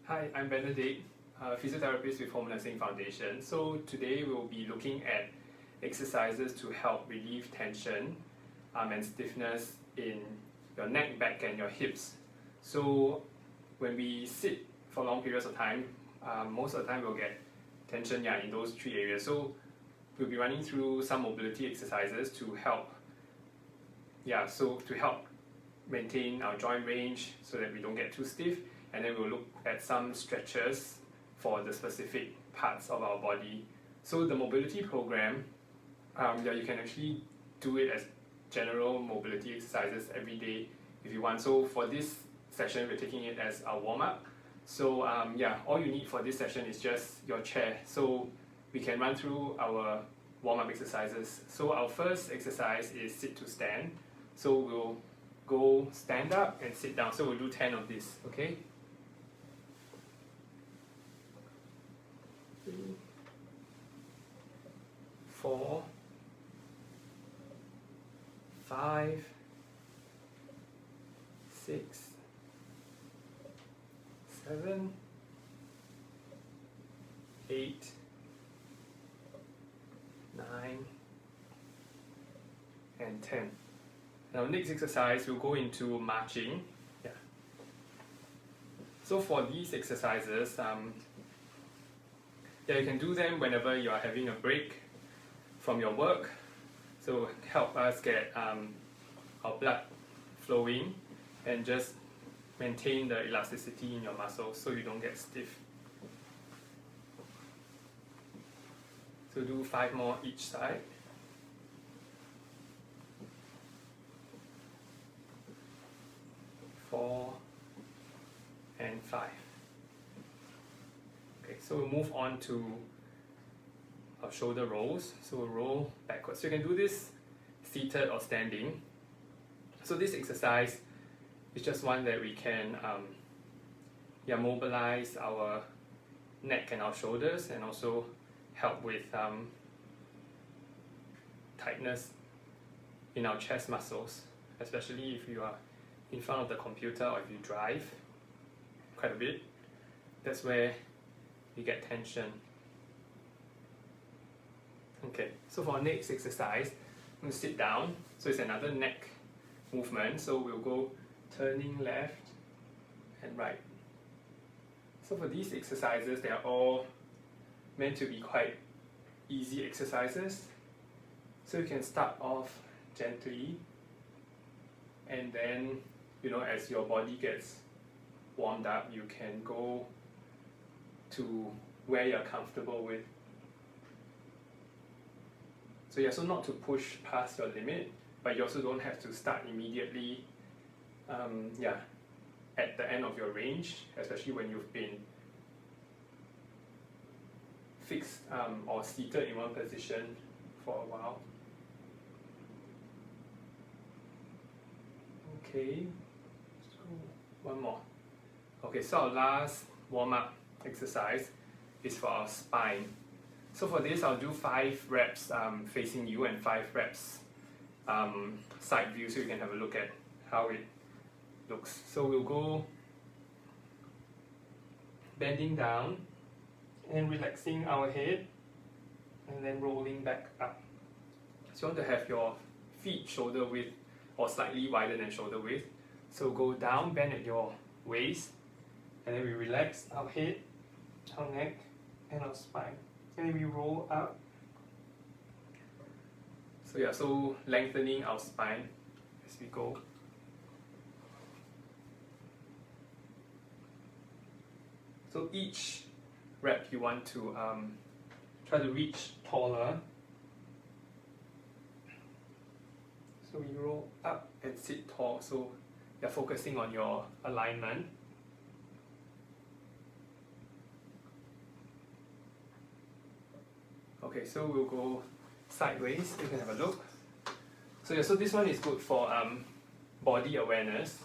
Hi, I'm Benedict, a physiotherapist with Home Nursing Foundation. So today we'll be looking at exercises to help relieve tension and stiffness in your neck, back and your hips. So when we sit for long periods of time, most of the time we'll get tension in those three areas. So we'll be running through some mobility exercises to help maintain our joint range so that we don't get too stiff, and then we'll look at some stretches for the specific parts of our body. So the mobility program, you can actually do it as general mobility exercises every day if you want. So for this session, we're taking it as a warm-up. So all you need for this session is just your chair. So we can run through our warm-up exercises. So our first exercise is sit to stand. So we'll go stand up and sit down. So we'll do 10 of this, okay? 3, 4, 5, 6, 7, 8, 9, and 10. Now next exercise, we'll go into marching. So for these exercises, you can do them whenever you are having a break from your work. So help us get our blood flowing and just maintain the elasticity in your muscles so you don't get stiff. So do 5 more each side. 4 and 5. Okay, so we'll move on to our shoulder rolls. So we'll roll backwards. So you can do this seated or standing. So this exercise is just one that we can mobilize our neck and our shoulders, and also help with tightness in our chest muscles, especially if you are in front of the computer or if you drive quite a bit. That's where you get tension. Okay, so for our next exercise, I'm going to sit down. So it's another neck movement. So we'll go turning left and right. So for these exercises, they are all meant to be quite easy exercises. So you can start off gently, and then as your body gets warmed up, you can go to where you're comfortable with. So not to push past your limit, but you also don't have to start immediately at the end of your range, especially when you've been fixed or seated in one position for a while. Okay, let's go one more. Okay, so our last warm-up exercise is for our spine. So for this, I'll do 5 reps facing you and 5 reps side view, so you can have a look at how it looks. So we'll go bending down and relaxing our head, and then rolling back up. So you want to have your feet shoulder width or slightly wider than shoulder width. So go down, bend at your waist, and then we relax our head, our neck, and our spine. And then we roll up. So lengthening our spine as we go. So each rep you want to try to reach taller. So we roll up and sit tall. So you're focusing on your alignment. Okay, so we'll go sideways. You can have a look. So this one is good for body awareness.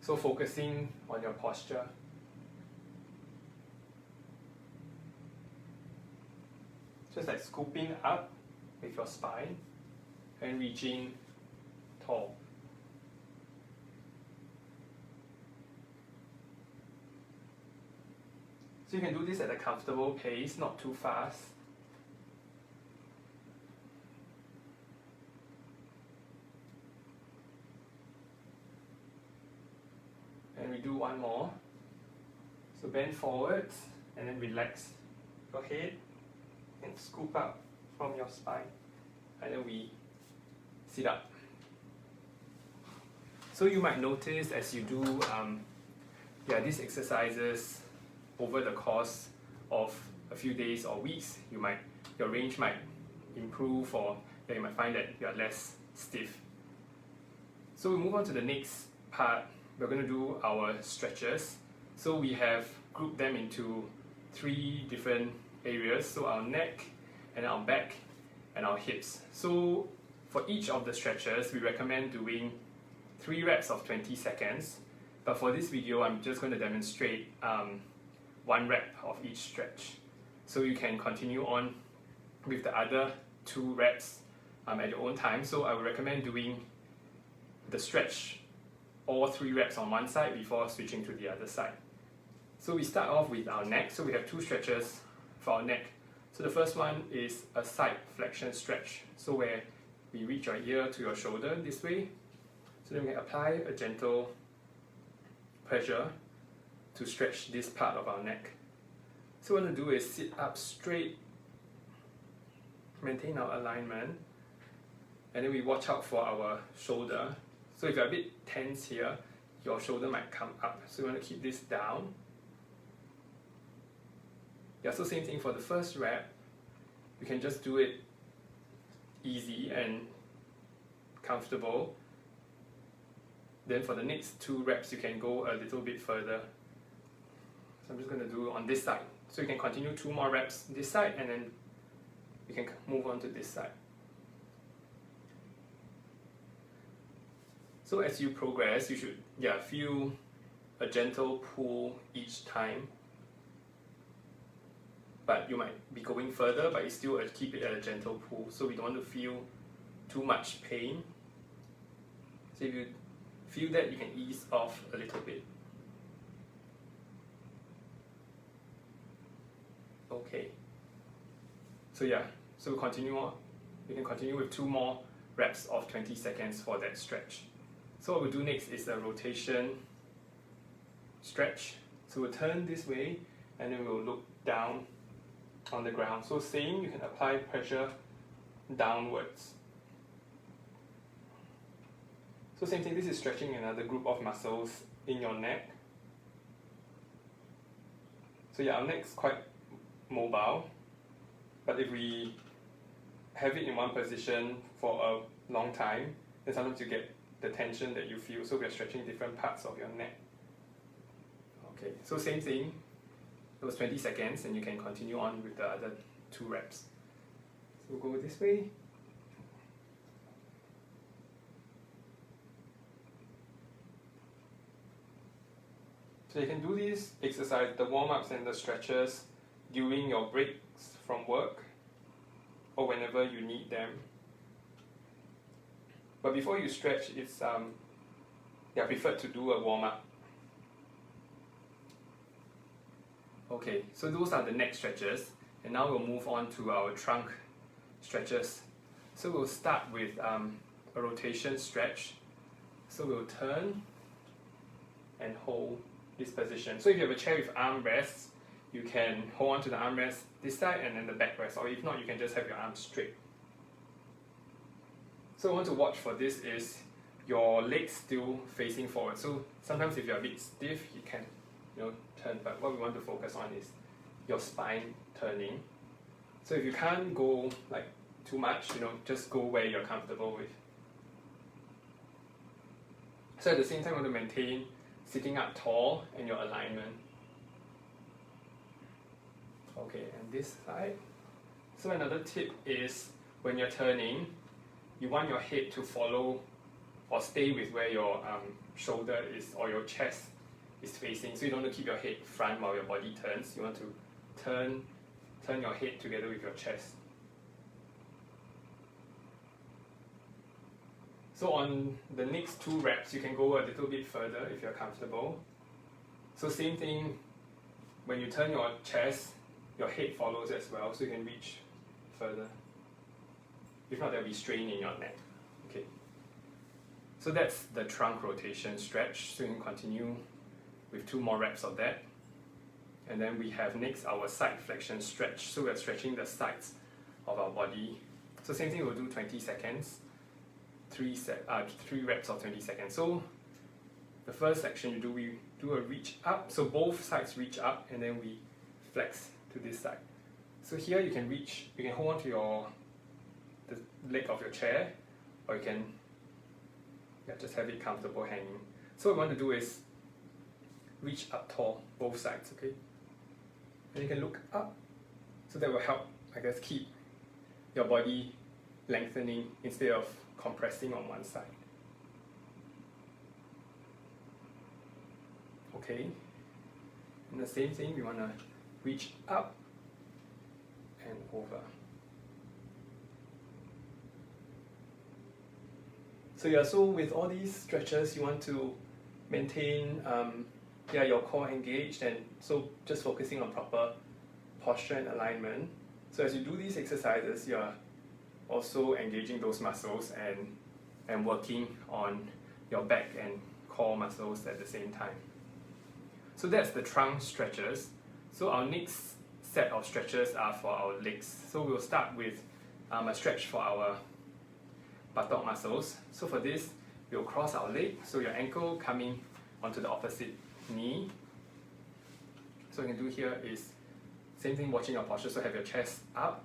So focusing on your posture. Just like scooping up with your spine and reaching tall. So you can do this at a comfortable pace, not too fast. And we do one more. So bend forwards and then relax your head and scoop up from your spine. And then we sit up. So you might notice as you do these exercises over the course of a few days or weeks, your range might improve, or you might find that you are less stiff. So we move on to the next part. We're going to do our stretches. So we have grouped them into 3 different areas. So our neck and our back and our hips. So for each of the stretches, we recommend doing 3 reps of 20 seconds. But for this video, I'm just going to demonstrate 1 rep of each stretch. So you can continue on with the other 2 reps at your own time. So I would recommend doing the stretch all 3 reps on one side before switching to the other side. So we start off with our neck. So we have 2 stretches for our neck. So the first one is a side flexion stretch. So where we reach your ear to your shoulder this way. So then we apply a gentle pressure to stretch this part of our neck. So what we want to do is sit up straight, maintain our alignment, and then we watch out for our shoulder. So if you're a bit tense here, your shoulder might come up. So you want to keep this down. Yeah, so same thing for the first rep. You can just do it easy and comfortable. Then for the next 2 reps, you can go a little bit further. So I'm just going to do on this side. So you can continue 2 more reps this side, and then you can move on to this side. So as you progress, you should feel a gentle pull each time. But you might be going further, but you still keep it at a gentle pull. So we don't want to feel too much pain. So if you feel that, you can ease off a little bit. Okay. So so continue on. You can continue with 2 more reps of 20 seconds for that stretch. So what we'll do next is a rotation stretch. So we'll turn this way and then we'll look down on the ground. So same, you can apply pressure downwards. So same thing, this is stretching another group of muscles in your neck. So our neck's quite mobile, but if we have it in one position for a long time, then sometimes you get the tension that you feel. So we're stretching different parts of your neck. Okay, so same thing. It was 20 seconds, and you can continue on with the other 2 reps. So we'll go this way. So you can do this exercise, the warm-ups and the stretches, during your breaks from work or whenever you need them. But before you stretch, it's preferred to do a warm-up. Okay, so those are the neck stretches, and now we'll move on to our trunk stretches. So we'll start with a rotation stretch. So we'll turn and hold this position. So if you have a chair with armrests, you can hold on to the armrest this side and then the backrest, or if not, you can just have your arms straight. So what I want to watch for this is your legs still facing forward. So sometimes if you're a bit stiff, you can turn, but what we want to focus on is your spine turning. So if you can't go like too much, just go where you're comfortable with. So at the same time, you want to maintain sitting up tall and your alignment. Okay, and this side. So another tip is when you're turning, you want your head to follow or stay with where your shoulder is or your chest is facing. So you don't want to keep your head front while your body turns. You want to turn your head together with your chest. So on the next 2 reps, you can go a little bit further if you're comfortable. So same thing, when you turn your chest, your head follows as well, so you can reach further. If not, there'll be strain in your neck. Okay. So that's the trunk rotation stretch. So you can continue with 2 more reps of that. And then we have next our side flexion stretch. So we're stretching the sides of our body. So same thing, we'll do 20 seconds, 3 reps of 20 seconds. So the first section we do a reach up. So both sides reach up and then we flex to this side. So here you can hold on to the leg of your chair, or you can just have it comfortable hanging. So what we want to do is reach up tall, both sides, okay? And you can look up. So that will help, I guess, keep your body lengthening instead of compressing on one side. Okay, and the same thing, we want to reach up and over. So with all these stretches, you want to maintain your core engaged, and so just focusing on proper posture and alignment. So as you do these exercises, you're also engaging those muscles and working on your back and core muscles at the same time. So that's the trunk stretches. So our next set of stretches are for our legs. So we'll start with a stretch for our buttock muscles. So for this, we'll cross our leg, so your ankle coming onto the opposite knee. So what you can do here is same thing, watching your posture, so have your chest up,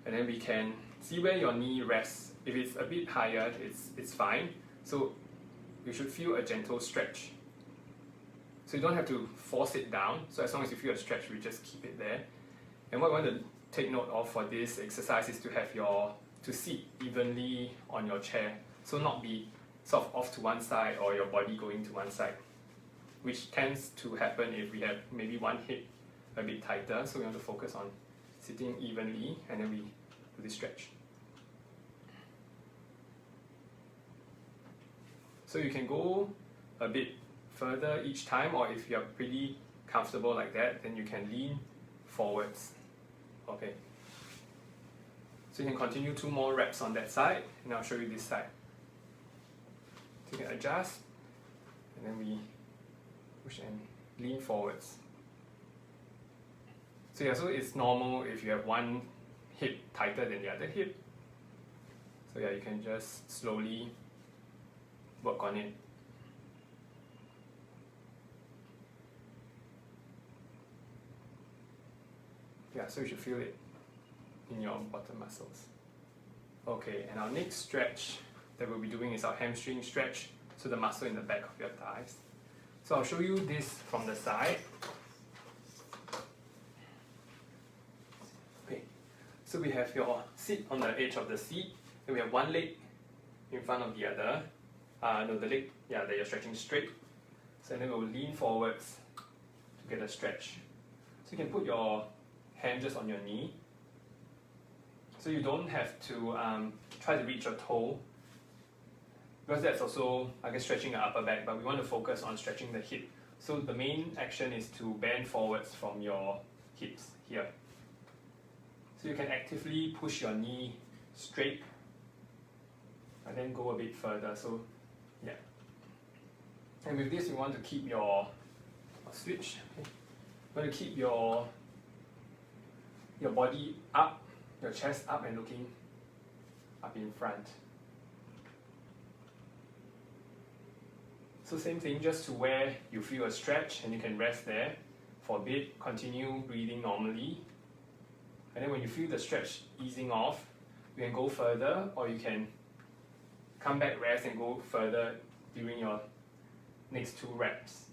and then we can see where your knee rests. If it's a bit higher, it's fine. So you should feel a gentle stretch. So you don't have to force it down. So as long as you feel a stretch, we just keep it there. And what I want to take note of for this exercise is to have to sit evenly on your chair. So not be sort of off to one side or your body going to one side, which tends to happen if we have maybe one hip a bit tighter. So we want to focus on sitting evenly, and then we do this stretch. So you can go a bit further each time, or if you're pretty comfortable like that, then you can lean forwards. Okay. So you can continue 2 more reps on that side, and I'll show you this side. So you can adjust, and then we push and lean forwards. So so it's normal if you have one hip tighter than the other hip. So you can just slowly work on it. So you should feel it in your bottom muscles. Okay, and our next stretch that we'll be doing is our hamstring stretch, so the muscle in the back of your thighs. So I'll show you this from the side. Okay, so we have your seat on the edge of the seat, and we have one leg in front of the other. The leg, that you're stretching straight. So then we'll lean forwards to get a stretch. So you can put your hand just on your knee. So you don't have to try to reach your toe, because that's also, I guess, stretching the upper back, but we want to focus on stretching the hip. So the main action is to bend forwards from your hips here. So you can actively push your knee straight and then go a bit further. So and with this, you want to keep your switch. Okay. You want to keep your body up, your chest up and looking up in front. So same thing, just to where you feel a stretch, and you can rest there for a bit, continue breathing normally. And then when you feel the stretch easing off, you can go further, or you can come back, rest, and go further during your next 2 reps.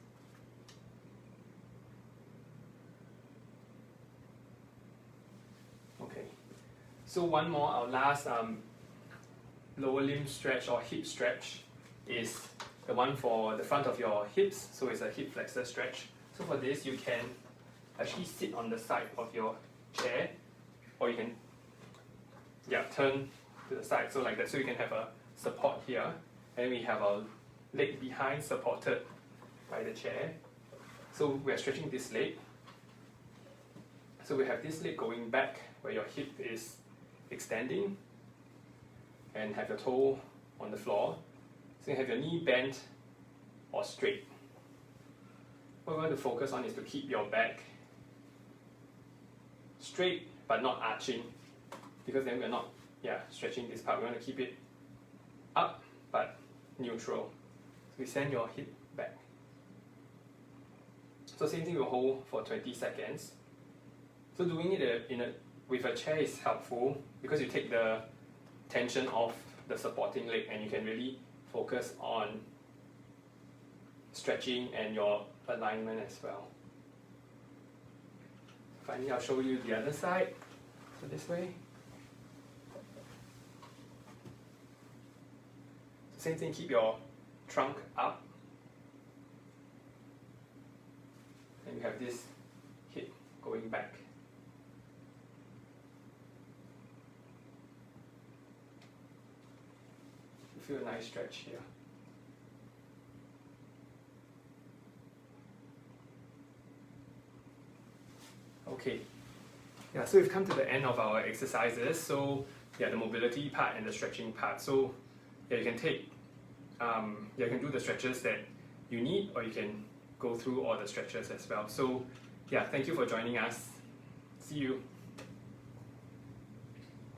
Okay, so one more, our last lower limb stretch or hip stretch is the one for the front of your hips, so it's a hip flexor stretch. So for this, you can actually sit on the side of your chair, or you can turn to the side, so like that, so you can have a support here, and we have our leg behind supported by the chair. So we are stretching this leg. So we have this leg going back where your hip is extending and have your toe on the floor. So you have your knee bent or straight. What we want to focus on is to keep your back straight but not arching, because then we're not stretching this part. We want to keep it up but neutral. So we send your hip back. So same thing, we'll hold for 20 seconds. So doing it with a chair is helpful because you take the tension off the supporting leg and you can really focus on stretching and your alignment as well. Finally, I'll show you the other side. So this way. Same thing, keep your trunk up. And you have this hip going back. You feel a nice stretch here. Okay, so we've come to the end of our exercises. So the mobility part and the stretching part. So you can take, you can do the stretches that you need, or you can go through all the stretches as well. So thank you for joining us. See you.